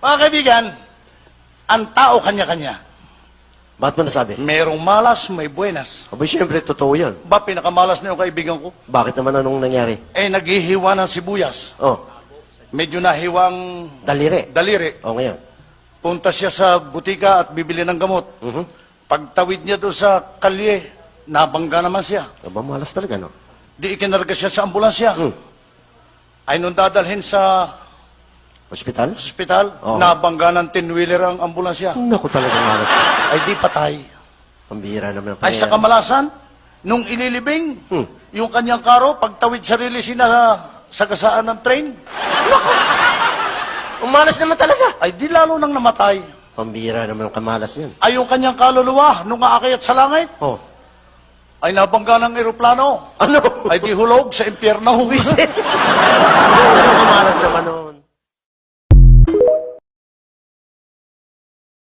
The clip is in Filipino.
Mga kaibigan, ang tao kanya-kanya. Bakit mo nasabi? Merong malas, may buenas. Aba, siyempre, totoo yun. Ba, pinakamalas na yung kaibigan ko? Bakit naman anong nangyari? Naghihiwa ng sibuyas. Oh, Medyo nahiwang daliri. daliri. Oh, ngayon. Punta siya sa butika at bibili ng gamot. Mhm. Pagtawid niya doon sa kalye, nabangga naman siya. Aba, malas talaga, no? Di ikinarga siya sa ambulansya. Hmm. Ay nung dadalhin sa Hospital? ospital, Oo. nabangga ng tinwheeler ang ambulansya. Naku, talaga malas. Ay di patay. Pambihira naman. Ay sa kamalasan, nung ililibing, Hmm. yung kanyang karo, pagtawid sarili sa gasaan ng train, Umalas naman talaga. ay di lalo nang namatay. Pambihira naman ang kamalas yan. Ay yung kanyang kaluluwa, nung aakyat sa langit, Oh. ay nabangga ng eroplano. Ano? Ay di hulog sa impyerno. Kamalas naman, oh.